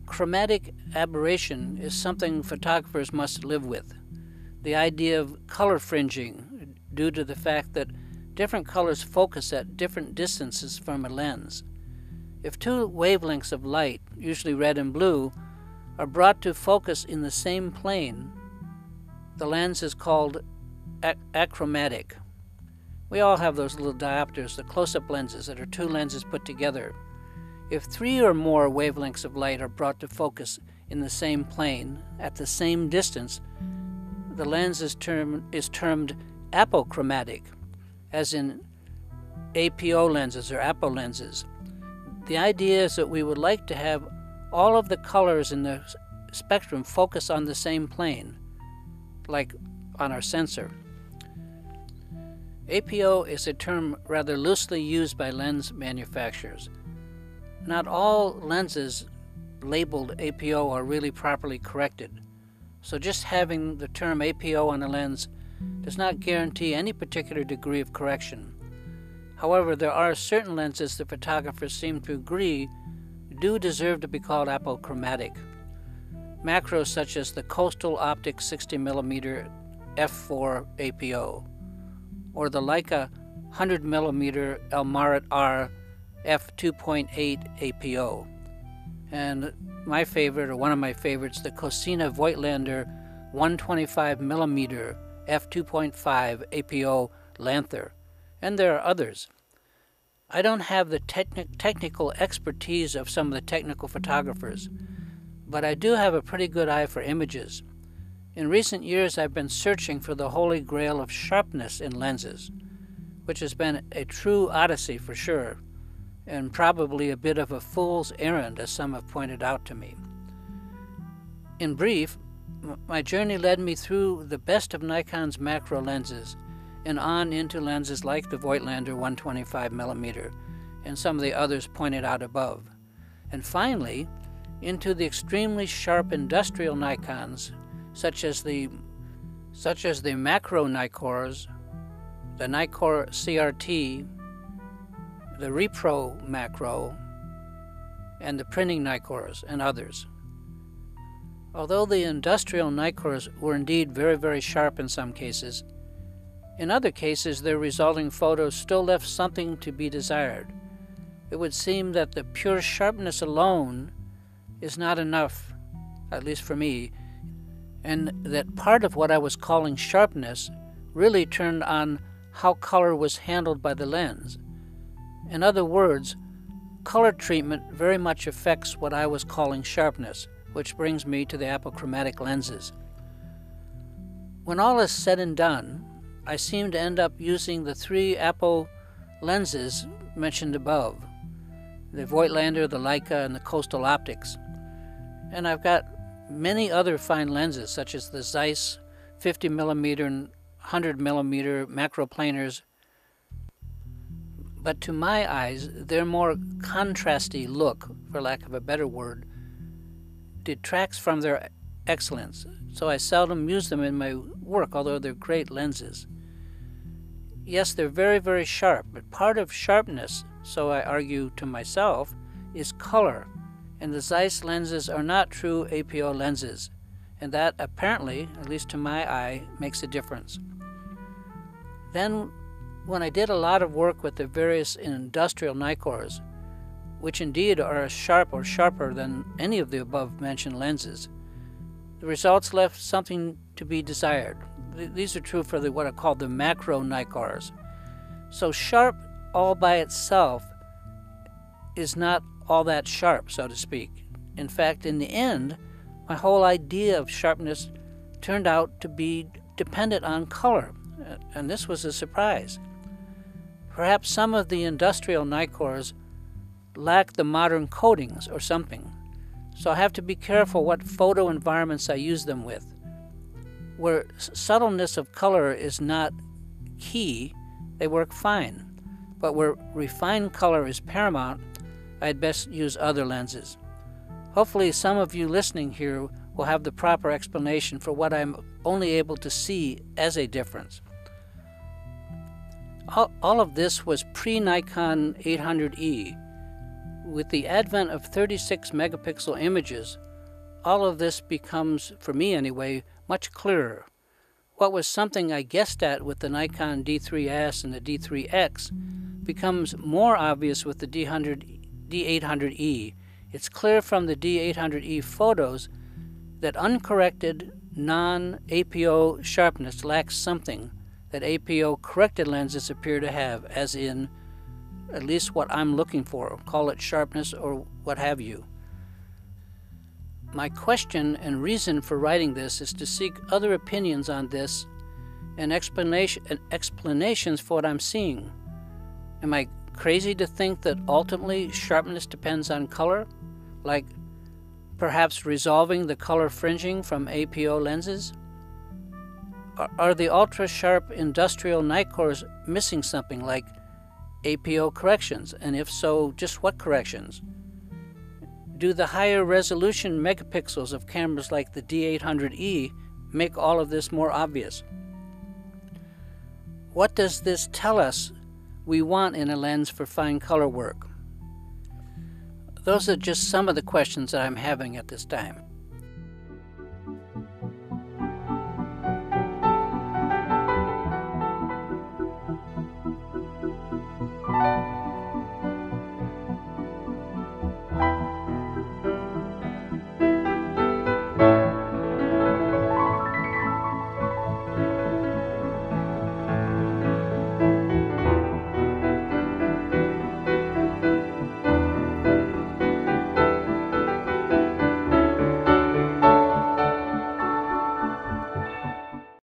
Chromatic aberration is something photographers must live with. The idea of color fringing, due to the fact that different colors focus at different distances from a lens. If two wavelengths of light, usually red and blue, are brought to focus in the same plane, the lens is called achromatic. We all have those little diopters, the close-up lenses that are two lenses put together. If three or more wavelengths of light are brought to focus in the same plane at the same distance, the lens is termed apochromatic, as in APO lenses or apo lenses. The idea is that we would like to have all of the colors in the spectrum focus on the same plane, like on our sensor. APO is a term rather loosely used by lens manufacturers. Not all lenses labeled APO are really properly corrected, so just having the term APO on a lens does not guarantee any particular degree of correction. However, there are certain lenses that photographers seem to agree do deserve to be called apochromatic. Macros such as the Coastal Optic 60mm f4 APO, or the Leica 100mm Elmarit R f2.8 APO, and my favorite, or one of my favorites, the Cosina Voigtlander 125mm f2.5 APO Lanther, and there are others. I don't have the technical expertise of some of the technical photographers, but I do have a pretty good eye for images. In recent years, I've been searching for the holy grail of sharpness in lenses, which has been a true odyssey for sure, and probably a bit of a fool's errand, as some have pointed out to me. In brief, my journey led me through the best of Nikon's macro lenses and on into lenses like the Voigtlander 125mm and some of the others pointed out above, and finally into the extremely sharp industrial Nikons such as the macro Nikors, the Nikor CRT, the Repro macro, and the printing Nikors, and others. Although the industrial Nikors were indeed very, very sharp in some cases, in other cases their resulting photos still left something to be desired. It would seem that the pure sharpness alone is not enough, at least for me, and that part of what I was calling sharpness really turned on how color was handled by the lens. In other words, color treatment very much affects what I was calling sharpness, which brings me to the apochromatic lenses. When all is said and done, I seem to end up using the three apo lenses mentioned above, the Voigtlander, the Leica, and the Coastal Optics. And I've got many other fine lenses, such as the Zeiss 50mm and 100mm macroplaners, but to my eyes, their more contrasty look, for lack of a better word, detracts from their excellence, so I seldom use them in my work, although they're great lenses. Yes, they're very, very sharp, but part of sharpness, so I argue to myself, is color, and the Zeiss lenses are not true APO lenses, and that apparently, at least to my eye, makes a difference. Then, when I did a lot of work with the various industrial Nikors, which indeed are as sharp or sharper than any of the above-mentioned lenses, the results left something to be desired. These are true for what are called the macro Nikors. So sharp all by itself is not all that sharp, so to speak. In fact, in the end, my whole idea of sharpness turned out to be dependent on color, and this was a surprise. Perhaps some of the industrial Nikors lack the modern coatings or something, so I have to be careful what photo environments I use them with, where subtleness of color is not key, they work fine. But where refined color is paramount, I'd best use other lenses. Hopefully some of you listening here will have the proper explanation for what I'm only able to see as a difference. All of this was pre-Nikon 800E. With the advent of 36 megapixel images, all of this becomes, for me anyway, much clearer. What was something I guessed at with the Nikon D3S and the D3X becomes more obvious with the D800E. It's clear from the D800E photos that uncorrected non-APO sharpness lacks something that APO-corrected lenses appear to have, as in, at least what I'm looking for, call it sharpness or what have you. My question and reason for writing this is to seek other opinions on this and explanations for what I'm seeing. Am I crazy to think that ultimately sharpness depends on color, like perhaps resolving the color fringing from APO lenses? Are the ultra-sharp industrial Nicors missing something like APO corrections, and if so, just what corrections? Do the higher resolution megapixels of cameras like the D800E make all of this more obvious? What does this tell us we want in a lens for fine color work? Those are just some of the questions that I'm having at this time.